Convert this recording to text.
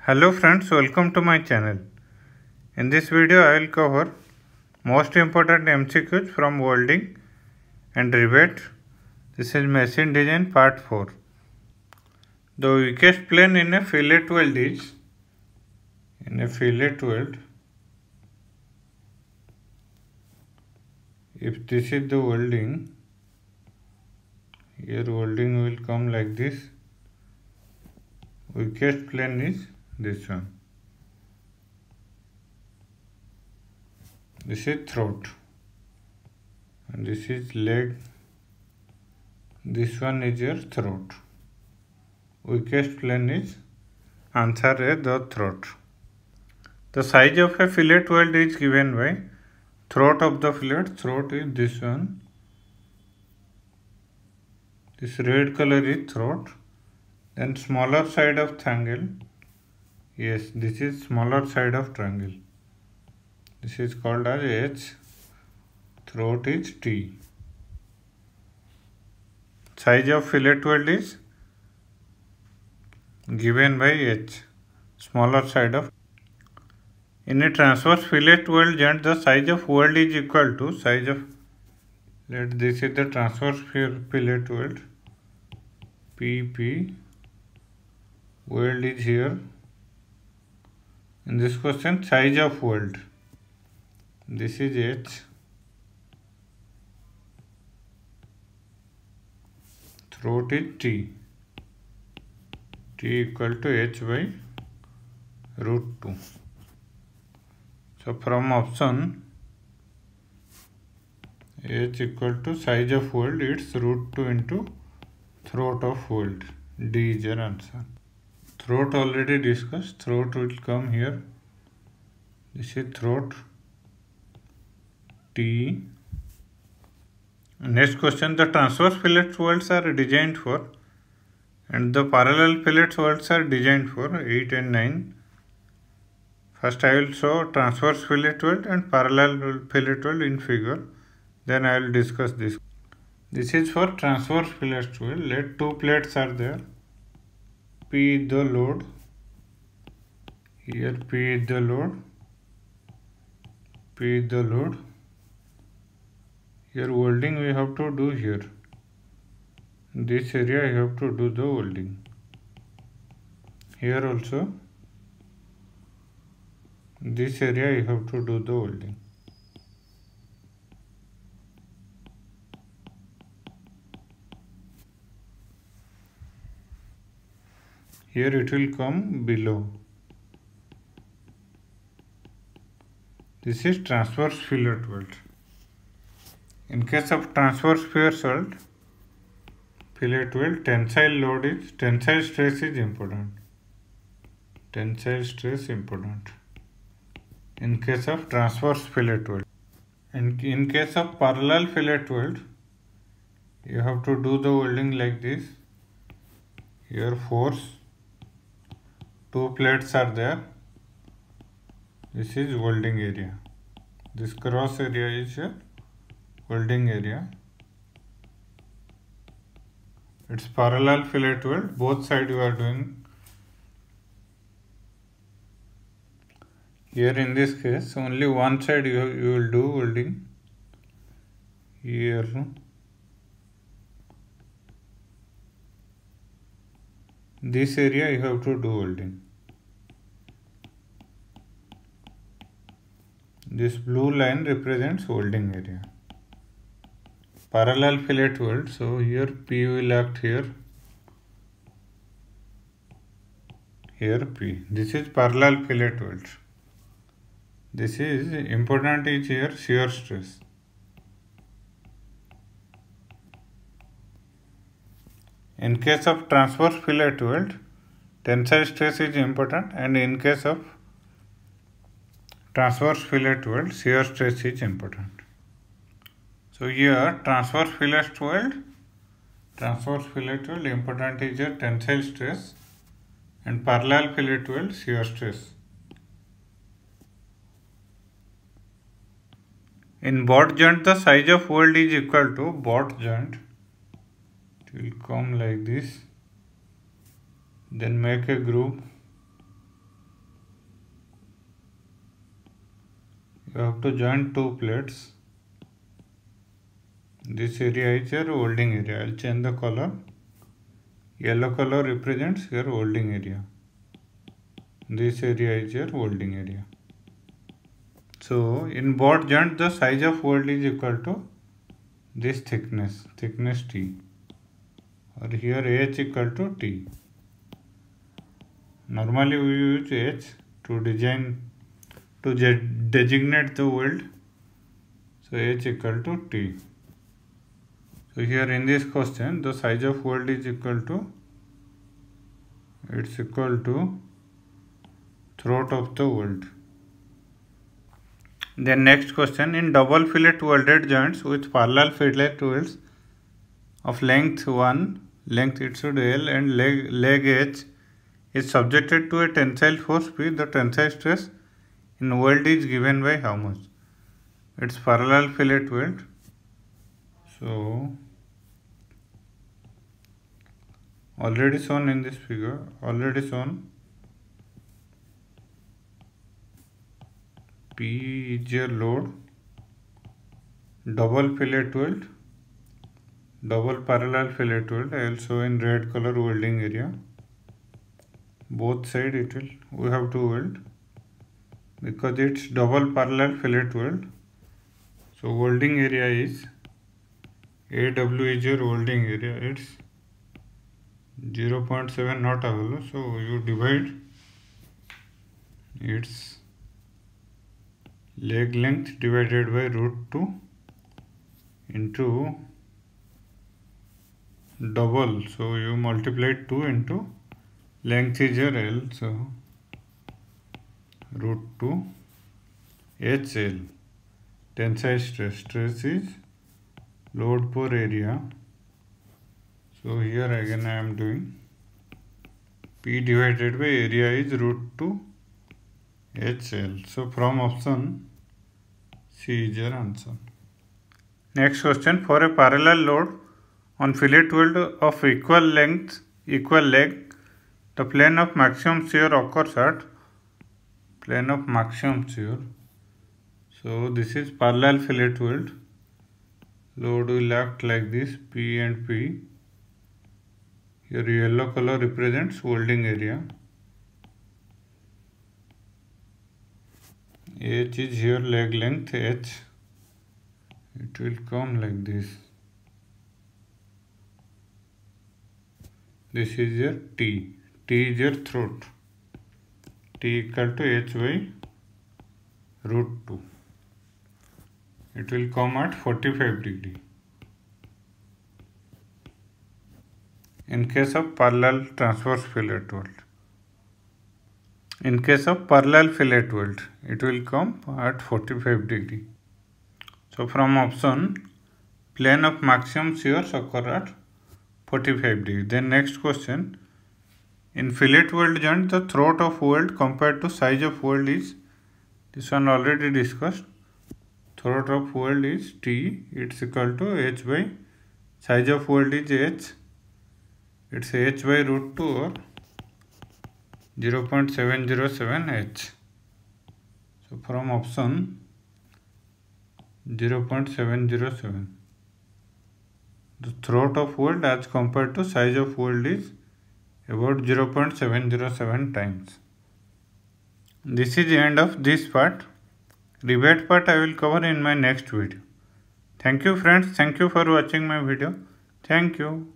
Hello friends, welcome to my channel. In this video I will cover most important MCQs from welding and rivet. This is machine design part 4. The weakest plane in a fillet weld is, if this is the welding, here welding will come like this. Weakest plane is this one. This is throat and this is leg. This one is your throat. Weakest plane is answer A, the throat. The size of a fillet weld is given by throat of the fillet. Throat is this one. This red color is throat. Then smaller side of triangle. Yes, this is smaller side of triangle. This is called as H. Throat is T. Size of fillet weld is given by H. Smaller side of. In a transverse fillet weld joint, the size of weld is equal to size of. This is the transverse fillet weld. PP. Weld is here. In this question, size of weld. This is H. Throat is T. T equal to H by root 2. So from option, H equal to size of weld, it's root 2 into throat of weld. D is your answer. Throat already discussed. Throat will come here. This is throat. T. Next question. The transverse fillet welds are designed for and the parallel fillet welds are designed for 8 and 9. First I will show transverse fillet weld and parallel fillet weld in figure. Then I will discuss this. This is for transverse fillet weld. Let two plates are there. P is the load. Here P is the load. P is the load. Here welding we have to do here. In this area you have to do the welding. Here also. In this area you have to do the welding. Here it will come below. This is transverse fillet weld. In case of transverse fillet weld, tensile stress is important. Tensile stress important. In case of transverse fillet weld. And in case of parallel fillet weld, you have to do the welding like this. Here force. Two plates are there. This is welding area. This cross area is your welding area. It's parallel fillet weld. Both sides you are doing. Here in this case, only one side you will do welding. Here. This area you have to do welding. This blue line represents welding area. Parallel fillet weld, so here P will act here. Here P. This is parallel fillet weld. This is important is here shear stress. In case of transverse fillet weld, tensile stress is important, and in case of transverse fillet weld, shear stress is important. So here transverse fillet weld important is your tensile stress, and parallel fillet weld shear stress. In butt joint, the size of weld is equal to butt joint. It will come like this. Then make a groove. you have to join two plates. This area is your welding area. I'll change the color. Yellow color represents your welding area. This area is your welding area. So in both joints, the size of weld is equal to this thickness T, or here H equal to T. Normally we use H to designate the weld. So H equal to T. So here in this question, the size of weld is equal to, it's equal to throat of the weld. Then next question, in double fillet welded joints with parallel fillet welds of length 1, length it should L, and leg H is subjected to a tensile force P, the tensile stress in weld is given by how much? It's parallel fillet weld. So already shown in this figure, P is your load, double fillet weld, double parallel fillet weld. I will show in red color welding area. Both sides we have to weld because it's double parallel fillet weld. So welding area is AW is your welding area. It's 0.7 not available. So you divide its leg length divided by √2 into double. So you multiply 2 into length is your L. So √2 HL. Tensile stress is load per area. So here again I am doing P divided by area is √2 HL. So from option C is your answer. Next question, for a parallel load on fillet weld of equal length, equal leg, the plane of maximum shear occurs at plane of maximum shear. So this is parallel fillet weld. Load will act like this, P and P. Here yellow color represents welding area. H is here leg length H. It will come like this. This is your T. T is your throat. T equal to H by √2. It will come at 45 degree. In case of parallel transverse fillet weld. In case of parallel fillet weld, it will come at 45 degree. So from option, plane of maximum shears occur at 45 degree. Then next question, in fillet weld joint, the throat of weld compared to size of weld is, this one already discussed. Throat of weld is T, it's equal to H by, size of weld is H, it's H by √2 or 0.707 H. So from option 0.707. The throat of weld as compared to size of weld is about 0.707 times. This is the end of this part. Rebate part I will cover in my next video. Thank you friends. Thank you for watching my video. Thank you.